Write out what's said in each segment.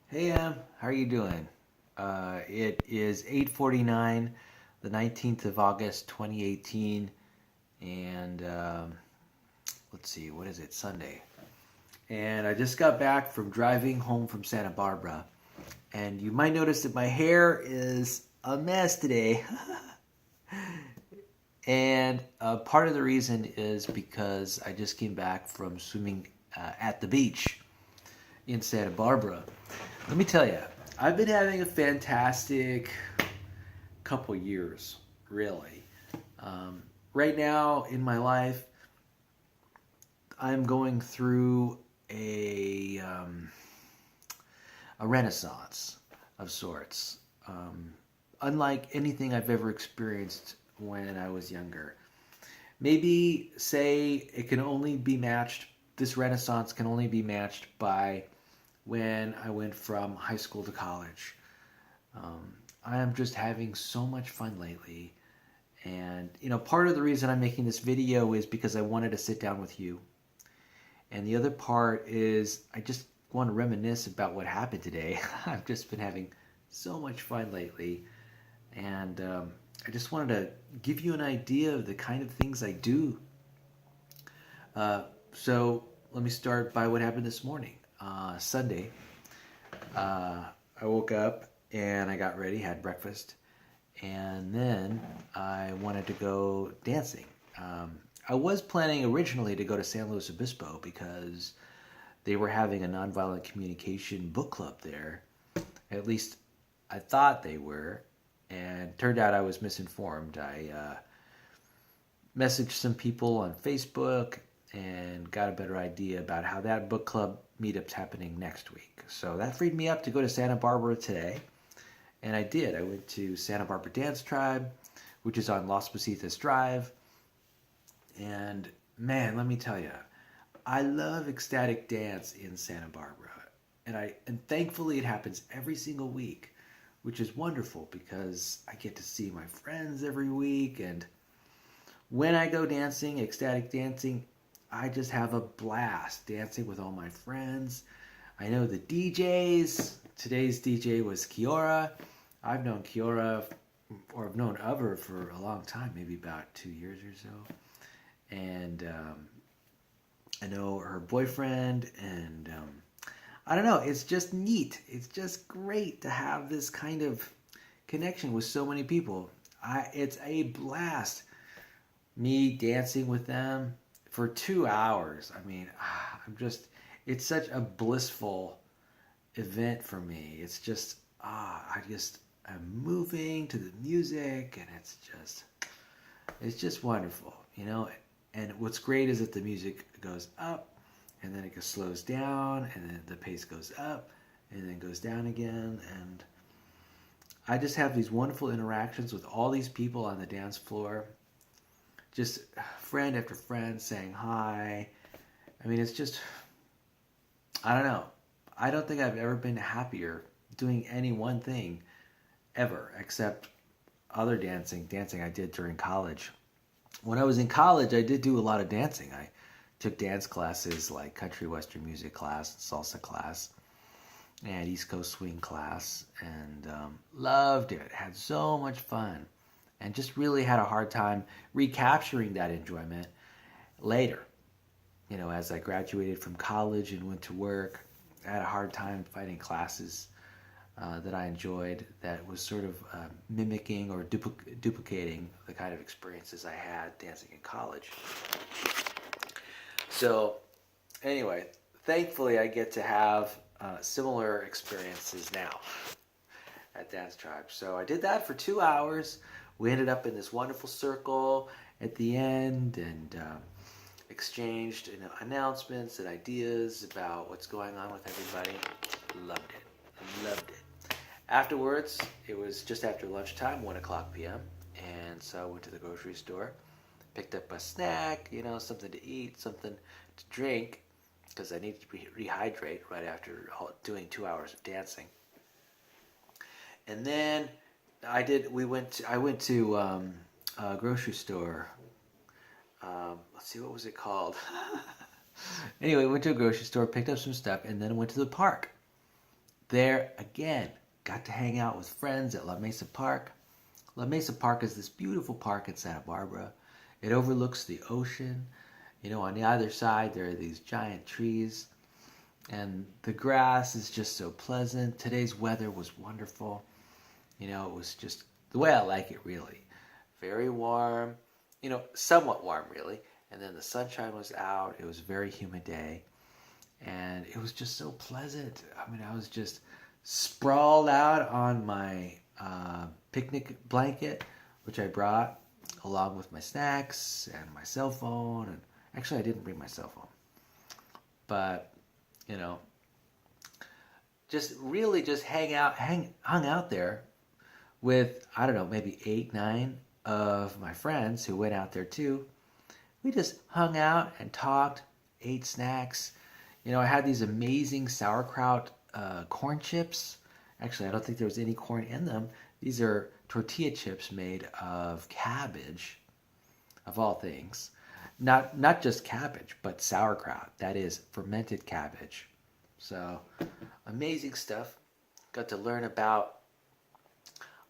Hey Em, how are you doing? It is 8:49, the 19th of August, 2018, and let's see, what is it? Sunday. And I just got back from driving home from Santa Barbara, and you might notice that my hair is a mess today. And part of the reason is because I just came back from swimming at the beach in Santa Barbara. Let me tell you, I've been having a fantastic couple years, really. Um, right now in my life, I'm going through a renaissance of sorts, unlike anything I've ever experienced when I was younger. Maybe say it can only be matched. This renaissance can only be matched by when I went from high school to college. Um, I am just having so much fun lately. And, part of the reason I'm making this video is because I wanted to sit down with you. And the other part is I just want to reminisce about what happened today. I've just been having so much fun lately. And I just wanted to give you an idea of the kind of things I do. So let me start by what happened this morning. Sunday, I woke up and I got ready, had breakfast, and then I wanted to go dancing. I was planning originally to go to San Luis Obispo because they were having a nonviolent communication book club there. At least I thought they were, and turned out I was misinformed. I messaged some people on Facebook and got a better idea about how that book club meetup's happening next week. So that freed me up to go to Santa Barbara today. And I did. I went to Santa Barbara Dance Tribe, which is on Las Positas Drive. And man, let me tell you, I love ecstatic dance in Santa Barbara. And thankfully it happens every single week, which is wonderful because I get to see my friends every week. And when I go dancing, ecstatic dancing, I just have a blast dancing with all my friends. I know the DJs. Today's DJ was Kiora. I've known Kiora, or I've known of her for a long time, maybe about 2 years or so. And I know her boyfriend, and I don't know, it's just neat. It's just great to have this kind of connection with so many people. It's a blast. Me dancing with them for 2 hours. I mean, it's such a blissful event for me. It's just, I'm moving to the music, and it's just wonderful. And what's great is that the music goes up, and then it slows down, and then the pace goes up, and then goes down again, and I just have these wonderful interactions with all these people on the dance floor. Just friend after friend saying hi. I mean, it's just, I don't know. I don't think I've ever been happier doing any one thing ever, except other dancing I did during college. When I was in college, I did do a lot of dancing. I took dance classes like country western music class, salsa class, and East Coast swing class, and loved it. Had so much fun, and just really had a hard time recapturing that enjoyment later. As I graduated from college and went to work, I had a hard time finding classes that I enjoyed that was sort of mimicking or duplicating the kind of experiences I had dancing in college. So, anyway, thankfully I get to have similar experiences now at Dance Tribe. So I did that for 2 hours. We ended up in this wonderful circle at the end and exchanged announcements and ideas about what's going on with everybody. Loved it. Loved it. Afterwards, it was just after lunchtime, 1 o'clock p.m., and so I went to the grocery store, picked up a snack, something to eat, something to drink, because I needed to rehydrate right after doing 2 hours of dancing. And then I went to a grocery store. Let's see, what was it called? Anyway, went to a grocery store, picked up some stuff, and then went to the park. there again, got to hang out with friends at La Mesa Park. La Mesa Park is this beautiful park in Santa Barbara. It overlooks the ocean. You know, on the other side, there are these giant trees, and the grass is just so pleasant. Today's weather was wonderful. You know, it was just the way I like it, really. Very warm, you know, somewhat warm, really. And then the sunshine was out. It was a very humid day. And it was just so pleasant. I mean, I was just sprawled out on my picnic blanket, which I brought along with my snacks and my cell phone. And actually, I didn't bring my cell phone, but you know, just really just hung out there with, I don't know, maybe 8, 9 of my friends who went out there too. We just hung out and talked, ate snacks. You know, I had these amazing sauerkraut corn chips. Actually, I don't think there was any corn in them. These are tortilla chips made of cabbage, of all things. Not just cabbage, but sauerkraut. That is fermented cabbage. So, amazing stuff. Got to learn about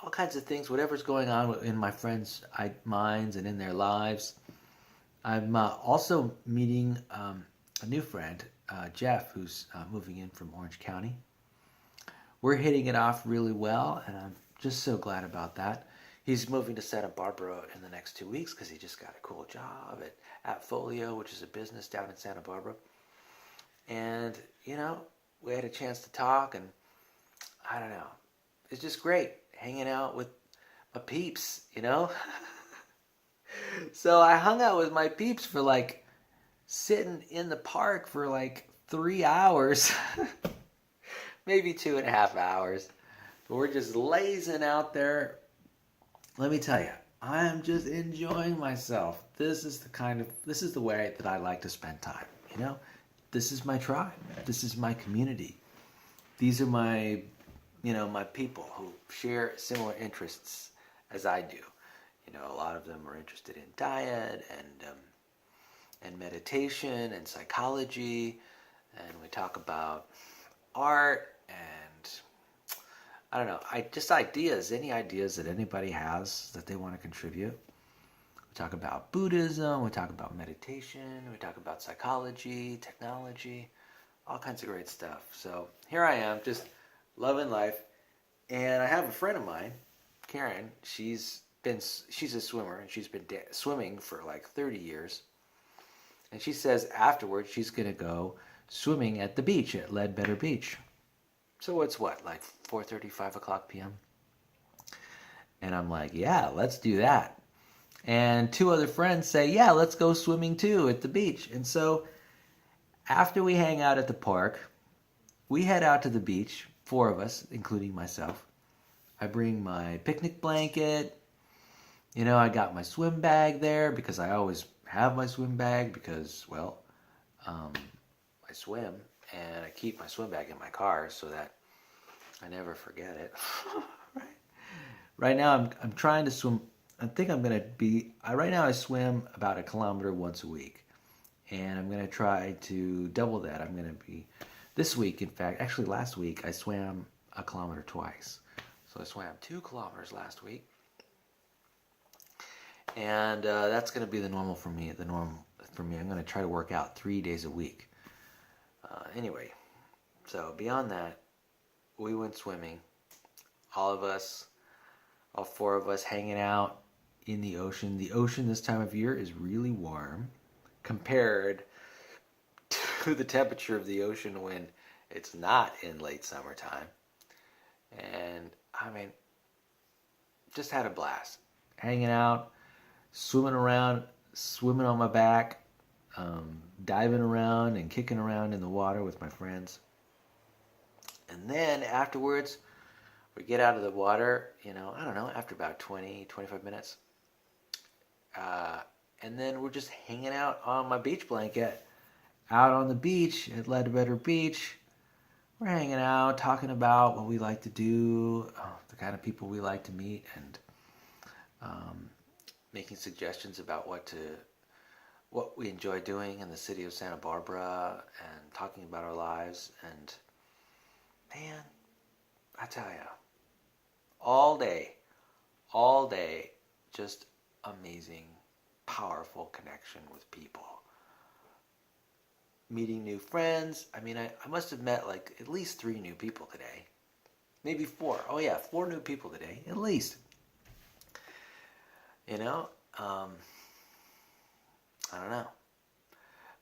all kinds of things, whatever's going on in my friends' minds and in their lives. I'm also meeting a new friend, Jeff, who's moving in from Orange County. We're hitting it off really well, and I'm just so glad about that. He's moving to Santa Barbara in the next 2 weeks because he just got a cool job at Folio, which is a business down in Santa Barbara. And, you know, we had a chance to talk, and I don't know. It's just great hanging out with my peeps, you know? So I hung out with my peeps for like sitting in the park for like 3 hours, maybe 2.5 hours. But we're just lazing out there. Let me tell you, I'm just enjoying myself. This is the way that I like to spend time. You know, this is my tribe. This is my community. These are my, you know, my people who share similar interests as I do. You know, a lot of them are interested in diet and meditation and psychology, and we talk about art and I don't know, just ideas, any ideas that anybody has that they want to contribute. We talk about Buddhism, we talk about meditation, we talk about psychology, technology, all kinds of great stuff. So here I am, just loving life, and I have a friend of mine, Karen. She's a swimmer, and she's been swimming for like 30 years. And she says afterwards she's going to go swimming at the beach at Ledbetter Beach. So it's what, like 4:30, 5 o'clock p.m.? And I'm like, yeah, let's do that. And 2 other friends say, yeah, let's go swimming too at the beach. And so after we hang out at the park, we head out to the beach, 4 of us, including myself. I bring my picnic blanket. You know, I got my swim bag there because I always have my swim bag because, well, I swim and I keep my swim bag in my car so that I never forget it. Right now, I'm trying to swim. I think I'm going to be. Right now, I swim about 1 kilometer once a week, and I'm going to try to double that. I'm going to be this week. In fact, actually, last week I swam 1 kilometer twice. So I swam 2 kilometers last week, and that's going to be the normal for me. The norm for me. I'm going to try to work out 3 days a week. Anyway, so beyond that, we went swimming. All of us. All 4 of us hanging out in the ocean. The ocean this time of year is really warm compared to the temperature of the ocean when it's not in late summertime. And I mean, just had a blast. Hanging out, swimming around, swimming on my back, diving around and kicking around in the water with my friends. And then afterwards, we get out of the water, you know, I don't know, after about 20, 25 minutes. And then we're just hanging out on my beach blanket out on the beach at Ledbetter Beach. We're hanging out, talking about what we like to do, the kind of people we like to meet, and making suggestions about what we enjoy doing in the city of Santa Barbara, and talking about our lives. And man, I tell you, all day, just amazing, powerful connection with people. Meeting new friends. I mean, I must have met like at least 3 new people today. Maybe 4. Oh yeah, 4 new people today, at least. You know, I don't know.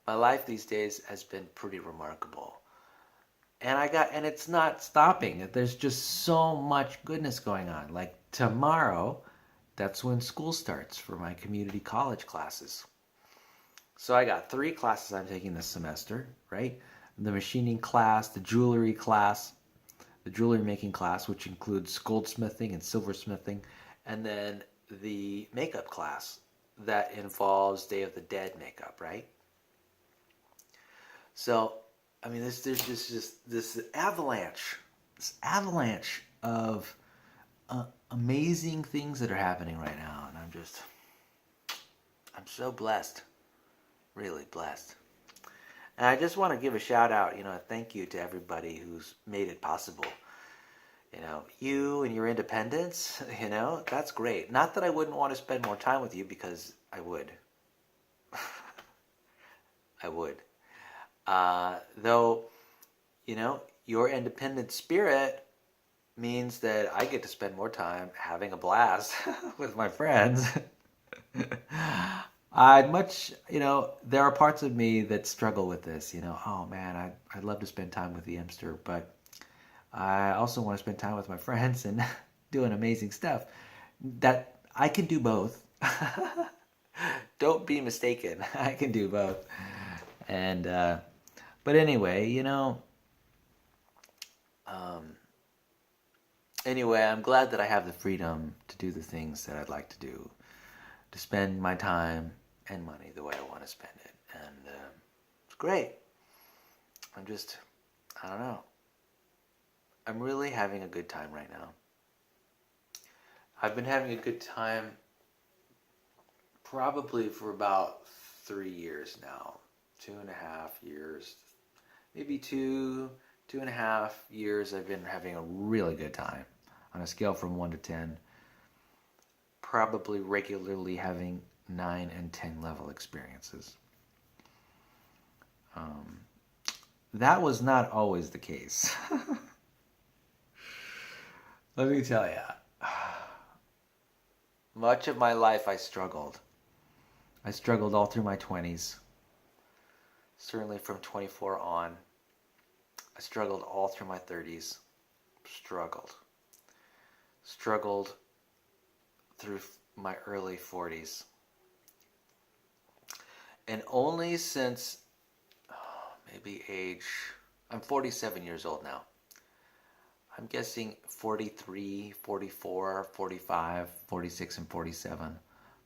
My life these days has been pretty remarkable. And it's not stopping. There's just so much goodness going on. Like tomorrow, that's when school starts for my community college classes. So I got 3 classes I'm taking this semester, right? The machining class, the jewelry class, the jewelry making class, which includes goldsmithing and silversmithing, and then the makeup class that involves Day of the Dead makeup, right? So, I mean, there's just this avalanche of amazing things that are happening right now, and I'm so blessed, really blessed. And I just want to give a shout out, a thank you to everybody who's made it possible. You and your independence, that's great. Not that I wouldn't want to spend more time with you, because I would. I would. Though, your independent spirit means that I get to spend more time having a blast with my friends. There are parts of me that struggle with this, oh man, I'd love to spend time with the Emster, but I also want to spend time with my friends and doing amazing stuff. That I can do both. Don't be mistaken. I can do both. And, but anyway, I'm glad that I have the freedom to do the things that I'd like to do, to spend my time and money the way I want to spend it. And it's great. I don't know. I'm really having a good time right now. I've been having a good time probably for about 3 years now. 2.5 years. Maybe 2.5 years I've been having a really good time. On a scale from 1 to 10. Probably regularly having 9 and 10 level experiences. That was not always the case. Let me tell you. Much of my life I struggled. I struggled all through my 20s. Certainly from 24 on. I struggled all through my 30s. Struggled through my early 40s. And only since I'm 47 years old now. I'm guessing 43, 44, 45, 46, and 47.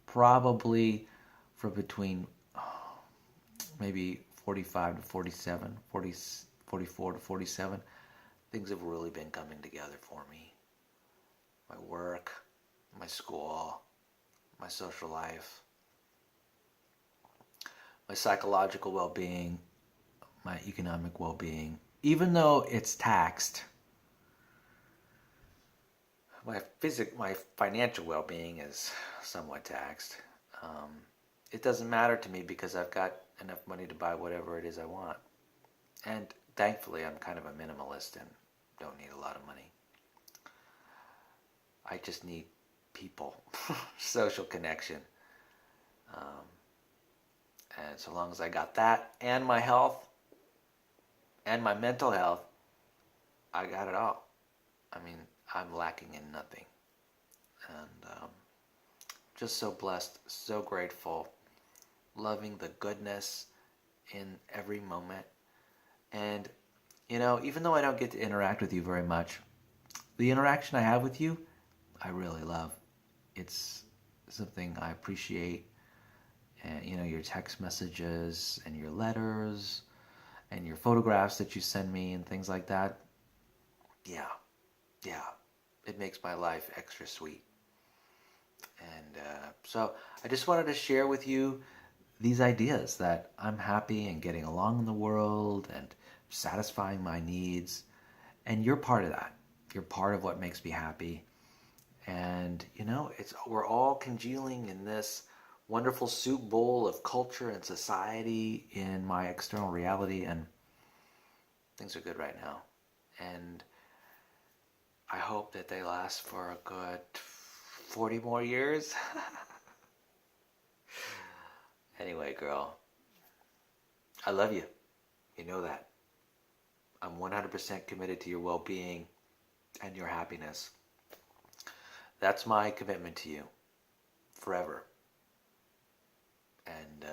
Probably from between maybe 45 to 47, 44 to 47. Things have really been coming together for me. My work, my school, my social life, my psychological well-being, my economic well-being. Even though it's taxed, my financial well-being is somewhat taxed. It doesn't matter to me because I've got enough money to buy whatever it is I want. And thankfully, I'm kind of a minimalist and don't need a lot of money. I just need people, social connection. And so long as I got that and my health and my mental health, I got it all. I mean, I'm lacking in nothing. And just so blessed, so grateful, loving the goodness in every moment. And, even though I don't get to interact with you very much, the interaction I have with you, I really love. It's something I appreciate. And, your text messages and your letters and your photographs that you send me and things like that. Yeah. It makes my life extra sweet. And so I just wanted to share with you these ideas that I'm happy and getting along in the world and satisfying my needs. And you're part of that. You're part of what makes me happy. And, you know, we're all congealing in this wonderful soup bowl of culture and society in my external reality, and things are good right now. And I hope that they last for a good 40 more years. Anyway, girl, I love you. You know that. I'm 100% committed to your well-being and your happiness. That's my commitment to you forever. And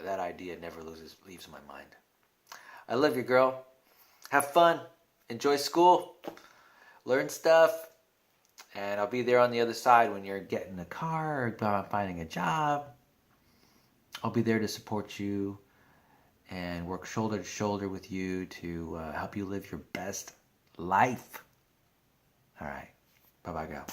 that idea never leaves my mind. I love you, girl. Have fun. Enjoy school. Learn stuff. And I'll be there on the other side when you're getting a car or finding a job. I'll be there to support you and work shoulder to shoulder with you to help you live your best life. All right. Bye-bye, girl.